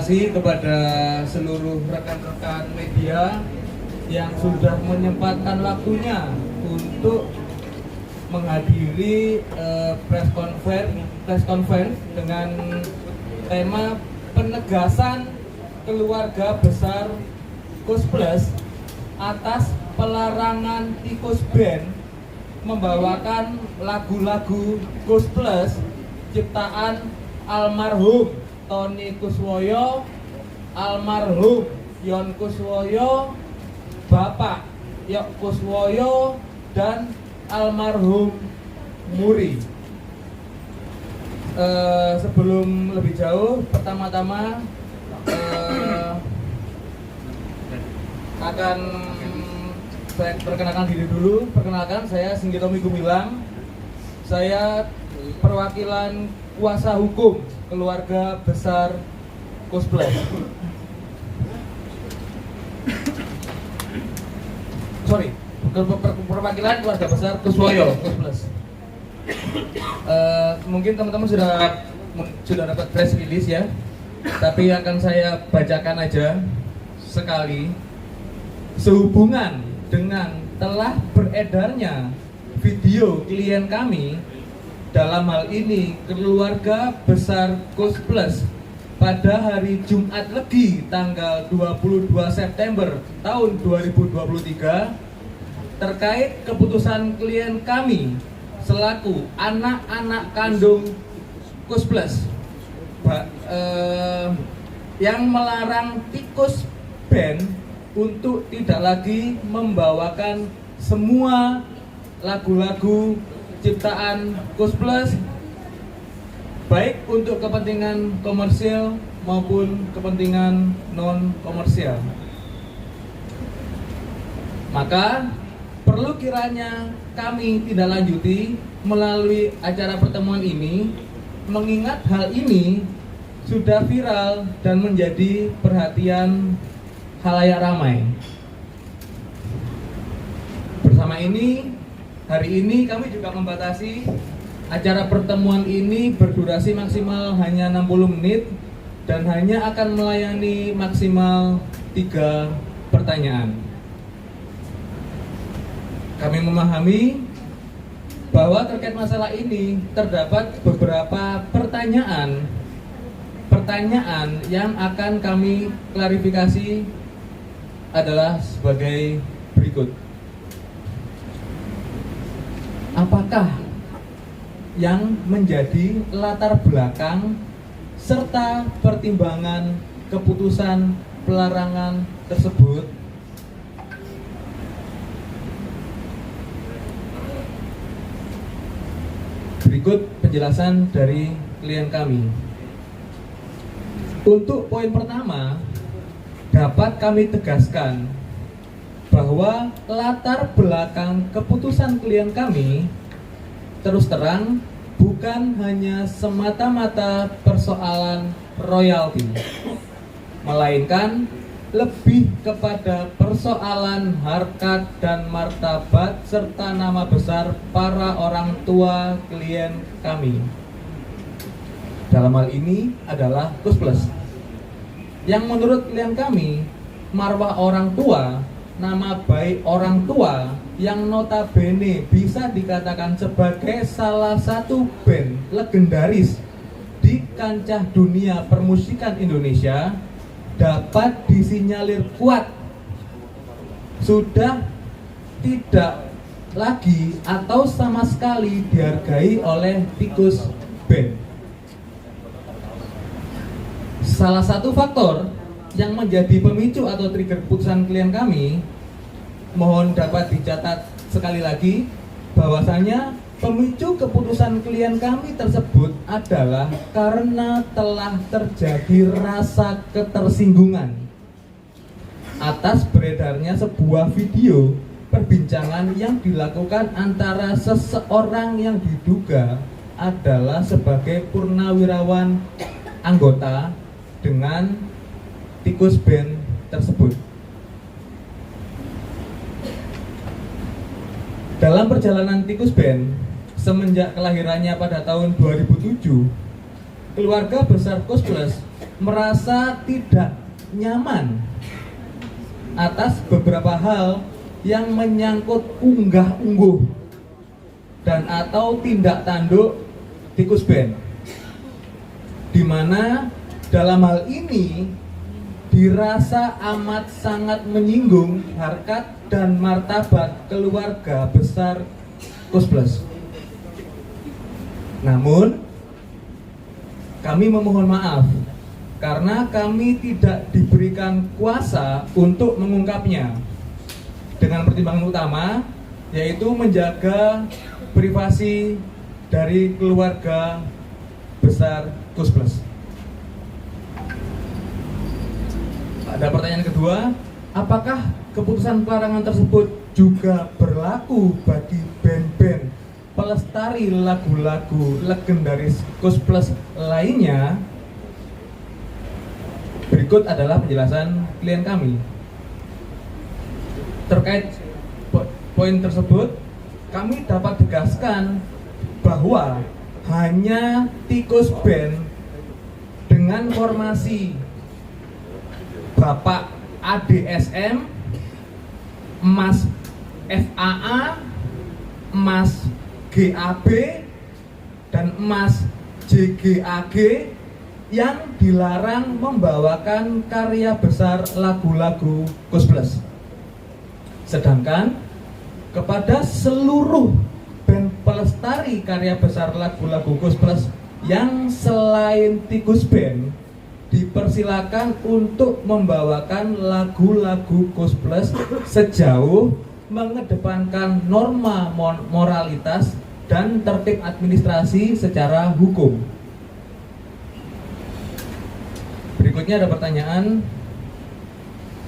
kasih kepada seluruh rekan-rekan media yang sudah menyempatkan waktunya untuk menghadiri press conference dengan tema penegasan keluarga besar Kus Plus atas pelarangan Tikus Band membawakan lagu-lagu Kus Plus ciptaan almarhum Tony Kuswoyo, almarhum Yon Kuswoyo, Bapak Yok Kuswoyo, dan almarhum Muri. Sebelum lebih jauh, pertama-tama akan saya perkenalkan diri dulu. Perkenalkan, saya Singgitomi Gumilang. Saya perwakilan kuasa hukum keluarga besar Kus Plus. Perwakilan keluarga besar Kuswoyo, Kus Plus. Mungkin teman-teman sudah dapat press release ya, tapi akan saya bacakan aja sekali. Sehubungan dengan telah beredarnya video klien kami, dalam hal ini keluarga besar Kus Plus, pada hari Jumat Legi tanggal 22 September tahun 2023 terkait keputusan klien kami selaku anak-anak kandung Kus Plus yang melarang Tikus Band untuk tidak lagi membawakan semua lagu-lagu ciptaan Kus Plus, baik untuk kepentingan komersial maupun kepentingan non komersial. Maka perlu kiranya kami tidak lanjuti melalui acara pertemuan ini, mengingat hal ini sudah viral dan menjadi perhatian khalayak ramai. Bersama ini, hari ini kami juga membatasi acara pertemuan ini berdurasi maksimal hanya 60 menit dan hanya akan melayani maksimal 3 pertanyaan. Kami memahami bahwa terkait masalah ini terdapat beberapa pertanyaan yang akan kami klarifikasi adalah sebagai berikut. Apakah yang menjadi latar belakang serta pertimbangan keputusan pelarangan tersebut? Berikut penjelasan dari klien kami. Untuk poin pertama, dapat kami tegaskan bahwa latar belakang keputusan klien kami terus terang bukan hanya semata-mata persoalan royalti, melainkan lebih kepada persoalan harkat dan martabat serta nama besar para orang tua klien kami. Dalam hal ini adalah Kus Plus, yang menurut klien kami, marwah orang tua, nama baik orang tua yang notabene bisa dikatakan sebagai salah satu band legendaris di kancah dunia permusikan Indonesia, dapat disinyalir kuat sudah tidak lagi atau sama sekali dihargai oleh Tikus Band. Salah satu faktor yang menjadi pemicu atau trigger keputusan klien kami, mohon dapat dicatat sekali lagi bahwasanya pemicu keputusan klien kami tersebut adalah karena telah terjadi rasa ketersinggungan atas beredarnya sebuah video perbincangan yang dilakukan antara seseorang yang diduga adalah sebagai purnawirawan anggota dengan Tikus Band tersebut. Dalam perjalanan Tikus Band semenjak kelahirannya pada tahun 2007, keluarga besar Kus Plus merasa tidak nyaman atas beberapa hal yang menyangkut unggah-ungguh dan atau tindak tanduk tikus band, di mana dalam hal ini dirasa amat sangat menyinggung harkat dan martabat keluarga besar Kus Plus. Namun kami memohon maaf karena kami tidak diberikan kuasa untuk mengungkapnya, dengan pertimbangan utama yaitu menjaga privasi dari keluarga besar Kus Plus. Ada pertanyaan kedua, apakah keputusan pelarangan tersebut juga berlaku bagi band-band pelestari lagu-lagu legendaris Kus Plus lainnya? Berikut adalah penjelasan klien kami. Terkait poin tersebut, kami dapat tegaskan bahwa hanya Tikus Band dengan formasi Bapak ADSM, Mas FAA, Mas GAB, dan Mas JGAG yang dilarang membawakan karya besar lagu-lagu Kus Plus. Sedangkan kepada seluruh band pelestari karya besar lagu-lagu Kus Plus yang selain Tikus Band dipersilakan untuk membawakan lagu-lagu Kus Plus sejauh mengedepankan norma moralitas dan tertib administrasi secara hukum. Berikutnya ada pertanyaan,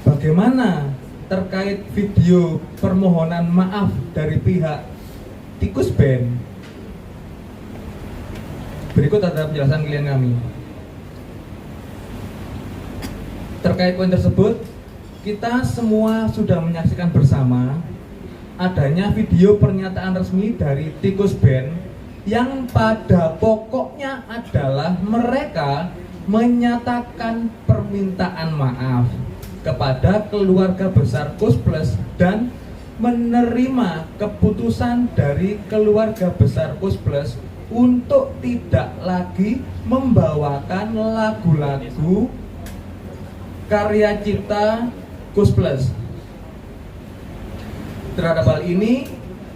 bagaimana terkait video permohonan maaf dari pihak Tikus Band? Berikut ada penjelasan klien kami. Terkait poin tersebut, kita semua sudah menyaksikan bersama adanya video pernyataan resmi dari Tikus Band yang pada pokoknya adalah mereka menyatakan permintaan maaf kepada keluarga besar Kus Plus dan menerima keputusan dari keluarga besar Kus Plus untuk tidak lagi membawakan lagu-lagu karya cipta Kus Plus. Terhadap hal ini,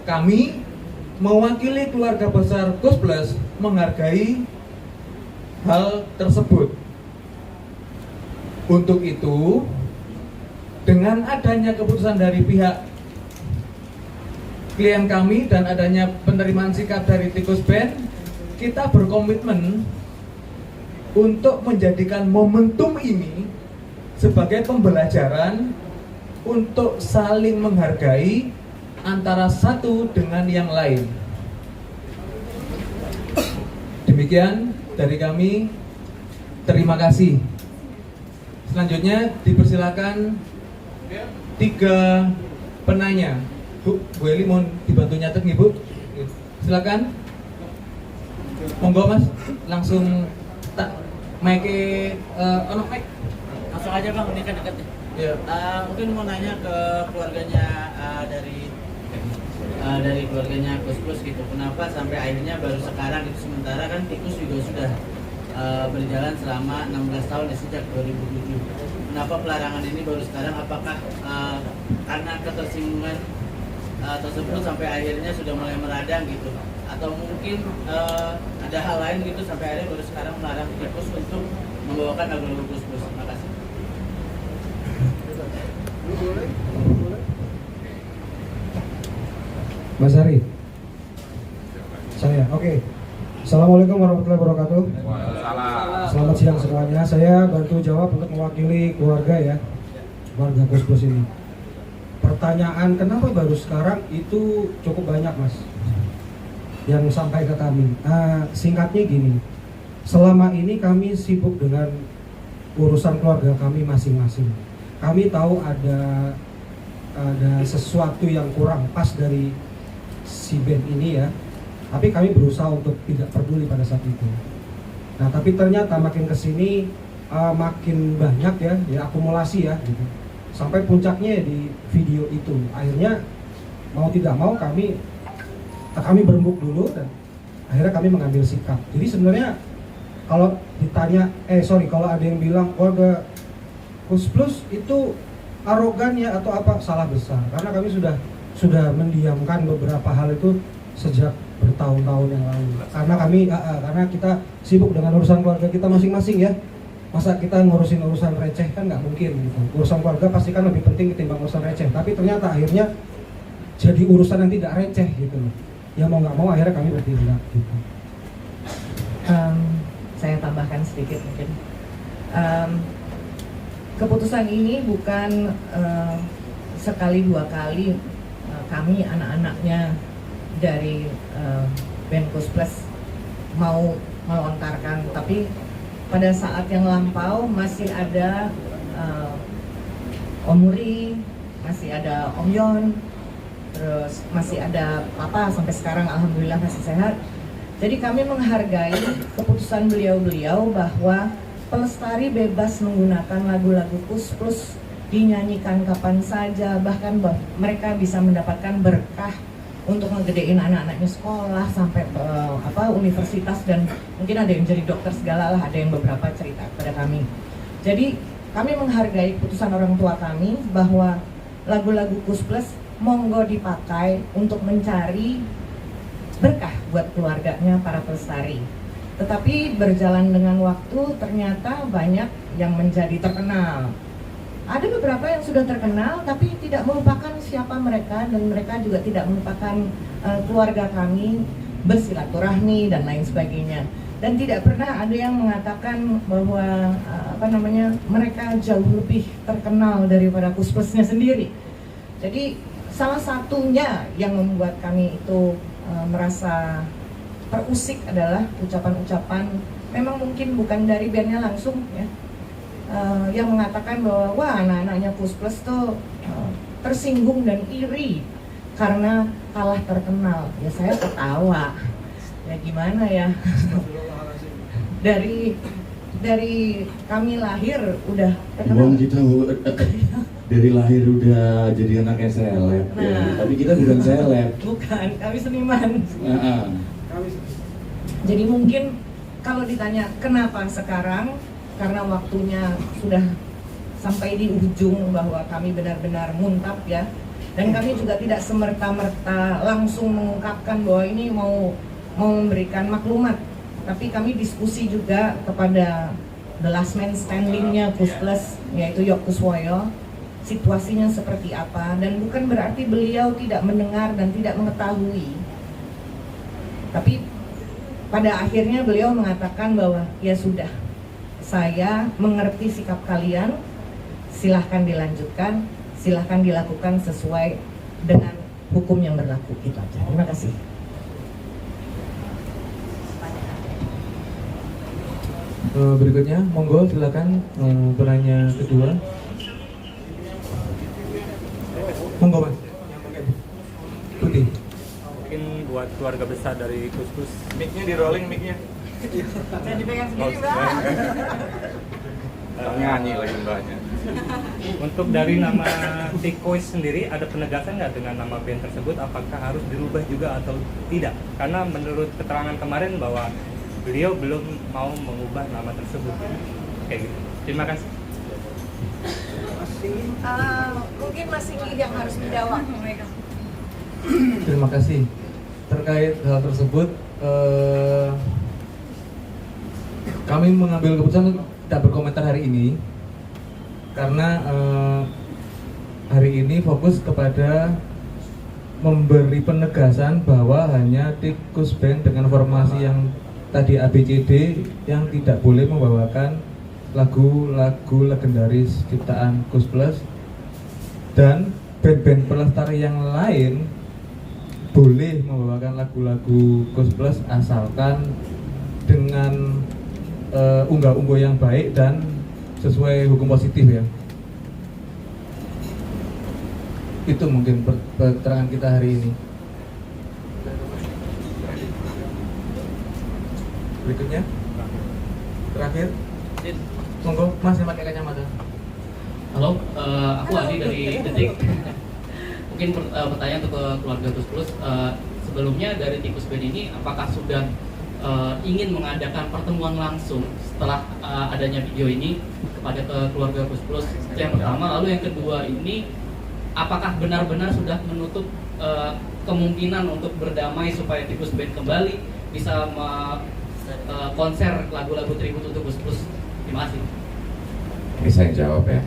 kami mewakili keluarga besar Kus Plus menghargai hal tersebut. Untuk itu, dengan adanya keputusan dari pihak klien kami dan adanya penerimaan sikap dari Tikus Band, kita berkomitmen untuk menjadikan momentum ini sebagai pembelajaran untuk saling menghargai antara satu dengan yang lain. Demikian dari kami, terima kasih. Selanjutnya dipersilakan 3 penanya. Bu Eli mohon dibantu nyatet nih Bu. Silakan. Monggo Mas, langsung tak mic ono mic. Langsung aja Bang, ini kan dekat. Ya. Mungkin mau nanya ke keluarganya dari keluarganya Kus Plus gitu. Kenapa sampai akhirnya baru sekarang itu, sementara kan Tikus juga sudah berjalan selama 16 tahun ya, sejak 2007. Kenapa pelarangan ini baru sekarang? Apakah karena ketersinggungan tersebut sampai akhirnya sudah mulai meradang gitu? Atau mungkin ada hal lain gitu sampai akhirnya baru sekarang melarang Tikus untuk membawakan lagu-lagu Kus Plus? Terima kasih. Mas Ari, saya, oke. Assalamualaikum warahmatullahi wabarakatuh. Selamat siang semuanya. Saya bantu jawab untuk mewakili keluarga ya, keluarga Kus Plus ini. Pertanyaan kenapa baru sekarang itu cukup banyak Mas, yang sampai ke kami. Singkatnya gini, selama ini kami sibuk dengan urusan keluarga kami masing-masing. Kami tahu ada sesuatu yang kurang pas dari si band ini ya, tapi kami berusaha untuk tidak peduli pada saat itu. Nah tapi ternyata makin kesini makin banyak ya akumulasi ya gitu. Sampai puncaknya di video itu. Akhirnya mau tidak mau kami berembuk dulu dan akhirnya kami mengambil sikap. Jadi sebenarnya kalau ditanya, kalau ada yang bilang keluarga Kus Plus itu arogan ya atau apa, salah besar. Karena kami sudah mendiamkan beberapa hal itu sejak bertahun-tahun yang lalu. Karena kita sibuk dengan urusan keluarga kita masing-masing ya. Masa kita ngurusin urusan receh kan nggak mungkin gitu. Urusan keluarga pasti kan lebih penting ketimbang urusan receh. Tapi ternyata akhirnya jadi urusan yang tidak receh gitu loh. Ya mau nggak mau akhirnya kami bertindak gitu. Saya tambahkan sedikit mungkin. Keputusan ini bukan sekali dua kali kami anak-anaknya dari band Kus Plus mau melontarkan, tapi pada saat yang lampau masih ada Om Muri, masih ada Om Yon, terus masih ada Papa sampai sekarang alhamdulillah masih sehat. Jadi kami menghargai keputusan beliau-beliau bahwa pelestari bebas menggunakan lagu-lagu Kus Plus, dinyanyikan kapan saja, bahkan mereka bisa mendapatkan berkah untuk ngegedein anak-anaknya sekolah sampai universitas, dan mungkin ada yang jadi dokter segala lah, ada yang beberapa cerita pada kami. Jadi kami menghargai keputusan orang tua kami bahwa lagu-lagu Kus Plus monggo dipakai untuk mencari berkah buat keluarganya para pelestari. Tetapi berjalan dengan waktu ternyata banyak yang menjadi terkenal. Ada beberapa yang sudah terkenal tapi tidak melupakan siapa mereka, dan mereka juga tidak melupakan keluarga kami, bersilaturahmi dan lain sebagainya. Dan tidak pernah ada yang mengatakan bahwa mereka jauh lebih terkenal daripada Kus Plusnya sendiri. Jadi salah satunya yang membuat kami itu merasa terusik adalah ucapan-ucapan, memang mungkin bukan dari bandnya langsung ya, yang mengatakan bahwa wah anak-anaknya Kus Plus tuh tersinggung dan iri karena kalah terkenal. Ya saya ketawa, ya gimana ya. dari kami lahir udah terkenal. Kita dari lahir udah jadi anaknya seleb, ya. Tapi kita bukan seleb. Bukan, kami seniman. Jadi mungkin kalau ditanya kenapa sekarang, karena waktunya sudah sampai di ujung bahwa kami benar-benar muntap ya. Dan kami juga tidak semerta-merta langsung mengungkapkan bahwa ini mau memberikan maklumat. Tapi kami diskusi juga kepada the last man standing-nya Kus Plus, yaitu Yok Kuswoyo, situasinya seperti apa. Dan bukan berarti beliau tidak mendengar dan tidak mengetahui. Tapi pada akhirnya beliau mengatakan bahwa ya sudah, saya mengerti sikap kalian, silahkan dilanjutkan, silahkan dilakukan sesuai dengan hukum yang berlaku. Itu aja. Terima kasih. Berikutnya, monggo silakan penanya kedua. Monggo Mas. Putih. Mungkin buat keluarga besar dari Kus Plus. Mic-nya di rolling, mic-nya. Saya dipegang sendiri, Mbak. Nyanyi lagi mbaknya. Untuk dari nama Tikois sendiri, ada penegasan nggak dengan nama band tersebut? Apakah harus dirubah juga atau tidak? Karena menurut keterangan kemarin bahwa beliau belum mau mengubah nama tersebut. Kayak gitu. Terima kasih. Mungkin Mas Inggi yang harus menjawab mereka. Terima kasih. Terkait hal tersebut, kami mengambil keputusan tidak berkomentar hari ini karena hari ini fokus kepada memberi penegasan bahwa hanya Tikus Band dengan formasi yang tadi ABCD yang tidak boleh membawakan lagu-lagu legendaris ciptaan Kus Plus, dan band-band pelestari yang lain boleh membawakan lagu-lagu Kus Plus asalkan dengan unggah-ungguh yang baik dan sesuai hukum positif ya. Itu mungkin keterangan kita hari ini. Berikutnya, terakhir. Monggo, Mas yang pakai kacamata. Halo, aku Adi dari Detik. Mungkin pertanyaan untuk ke keluarga Gus Plus. Sebelumnya dari Tikus Band ini, apakah sudah ingin mengadakan pertemuan langsung setelah adanya video ini kepada ke keluarga Gus Plus? Itu yang pertama. Lalu yang kedua ini, apakah benar-benar sudah menutup kemungkinan untuk berdamai supaya Tikus Band kembali bisa konser lagu-lagu tribut untuk Gus Plus? Terima kasih. Ini saya yang jawab ya.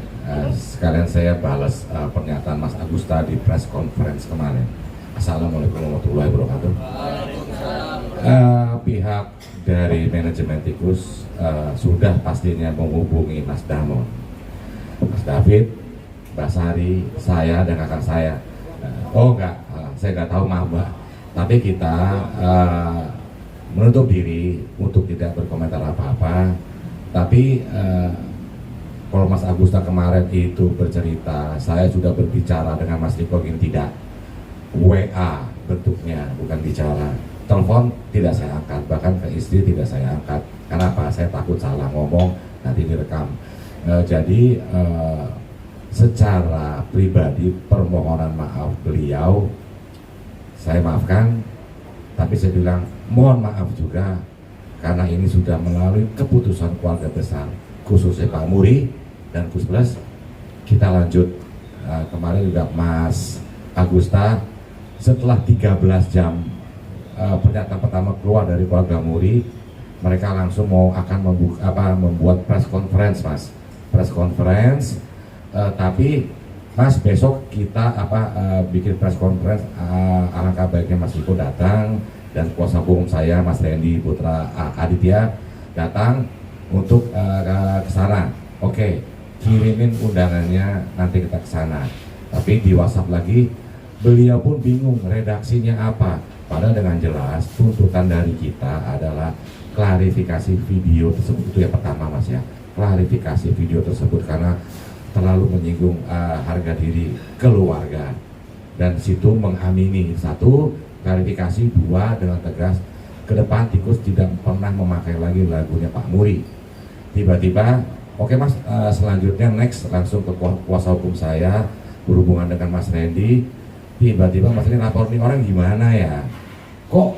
Sekalian saya balas pernyataan Mas Agusta di press conference kemarin. Assalamualaikum warahmatullahi wabarakatuh. Pihak dari manajemen Tikus sudah pastinya menghubungi Mas Damon, Mas David, Mbak Sari, saya dan kakak saya. Oh enggak, saya nggak tahu, maaf Mbak. Tapi kita menutup diri untuk tidak berkomentar apa-apa. Tapi kalau Mas Agusta kemarin itu bercerita, saya sudah berbicara dengan Mas Riko ini tidak. WA bentuknya, bukan bicara. Telepon tidak saya angkat, bahkan ke istri tidak saya angkat. Kenapa? Saya takut salah ngomong, nanti direkam. Jadi secara pribadi permohonan maaf beliau saya maafkan, tapi saya bilang mohon maaf juga karena ini sudah melalui keputusan keluarga besar, khususnya Pak Muri dan Gus Plus. Kita lanjut. Kemarin juga Mas Agusta setelah 13 jam pernyataan pertama keluar dari keluarga Muri, mereka langsung akan membuat press conference, Mas. Press conference, tapi Mas besok kita bikin press conference. Alangkah baiknya Mas Riko datang dan kuasa hukum saya Mas Randy Putra Aditya datang untuk ke sana. Oke, kirimin undangannya, nanti kita ke sana. Tapi di WhatsApp lagi, beliau pun bingung redaksinya apa. Padahal dengan jelas tuntutan dari kita adalah klarifikasi video tersebut. Itu yang pertama Mas ya, klarifikasi video tersebut karena terlalu menyinggung harga diri keluarga. Dan situ mengamini, satu, klarifikasi, dua, dengan tegas ke depan Tikus tidak pernah memakai lagi lagunya Pak Muri. Tiba-tiba, oke Mas, selanjutnya next langsung ke kuasa hukum saya berhubungan dengan Mas Randy. Tiba-tiba Mas Randy lapor, nih orang gimana ya, kok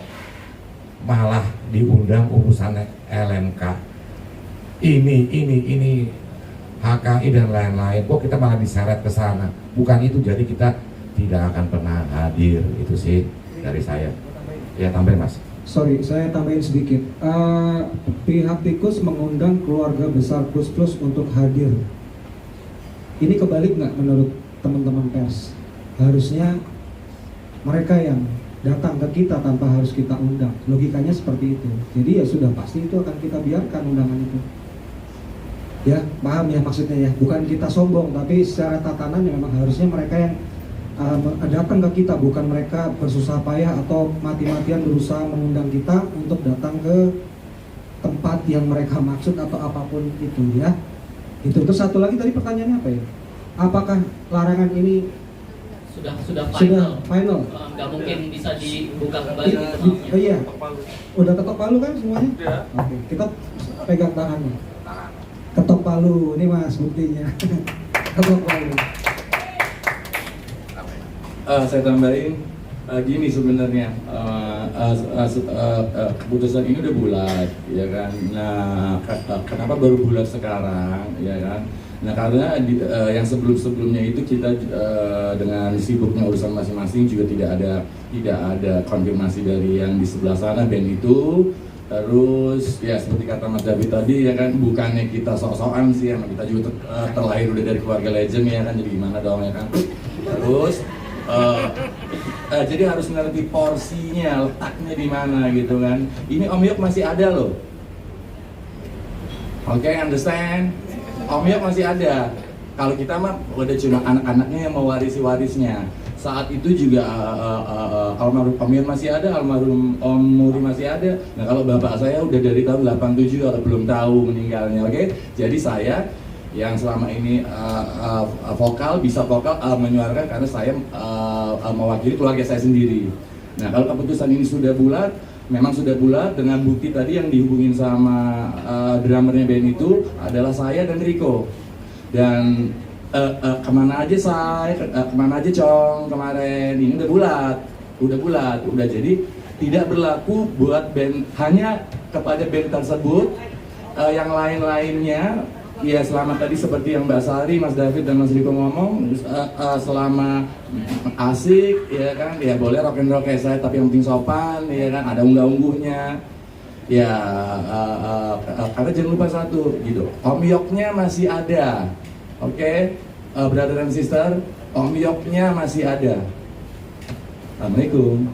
malah diundang urusan LMK ini HKI dan lain-lain, kok kita malah diseret ke sana. Bukan itu, jadi kita tidak akan pernah hadir. Itu sih dari saya. Ya tambahin Mas. Sorry, saya tambahin sedikit. Pihak Tikus mengundang keluarga besar Gus Plus untuk hadir. Ini kebalik nggak menurut teman-teman pers? Harusnya mereka yang datang ke kita tanpa harus kita undang. Logikanya seperti itu. Jadi ya sudah pasti itu akan kita biarkan undangan itu. Ya, paham ya maksudnya ya. Bukan kita sombong, tapi secara tatanan ya memang harusnya mereka yang datang ke kita, bukan mereka bersusah payah atau mati-matian berusaha mengundang kita untuk datang ke tempat yang mereka maksud atau apapun itu ya. Itu. Terus satu lagi tadi pertanyaannya apa ya? Apakah larangan ini sudah final? Nggak mungkin bisa dibuka kembali. Iya. Udah ketok palu kan semuanya? Ya. Oke, kita pegang tangannya. Ketok palu, ini Mas buktinya. Ketok palu. Saya tambahin gini sebenarnya, keputusan ini udah bulat, ya kan. Nah, kenapa baru bulat sekarang, ya kan? Nah, karena yang sebelumnya itu kita dengan sibuknya urusan masing-masing juga tidak ada konfirmasi dari yang di sebelah sana band itu. Terus ya seperti kata Mas David tadi ya kan, bukannya kita sok-sokan sih, emang kita juga terlahir udah dari keluarga legend ya kan, jadi gimana dong ya kan. Terus jadi harus ngerti porsinya, letaknya di mana gitu kan. Ini Om Yok masih ada loh. Oke, understand? Om Yok masih ada. Kalau kita mah udah cuma anak-anaknya yang mewarisi warisnya. Saat itu juga almarhum Om Yok masih ada, almarhum Om Muri masih ada. Nah kalau bapak saya udah dari tahun 87 kalau belum tahu meninggalnya, oke? Jadi saya yang selama ini bisa vokal menyuarakan karena saya mewakili keluarga saya sendiri. Nah kalau keputusan ini sudah bulat, memang sudah bulat dengan bukti tadi yang dihubungin sama drummernya band itu adalah saya dan Rico. Dan kemana aja kemana aja Cong kemarin ini udah bulat, jadi tidak berlaku buat band, hanya kepada band tersebut. Yang lain-lainnya ya selama tadi seperti yang Mbak Sari, Mas David dan Mas Riko ngomong, selama asik ya kan, ya boleh rock and roll kayak saya, tapi yang penting sopan ya kan, ada unggah-ungguhnya ya, karena jangan lupa satu gitu, omyoknya masih ada, oke? Brother and sister, omyoknya masih ada. Assalamualaikum.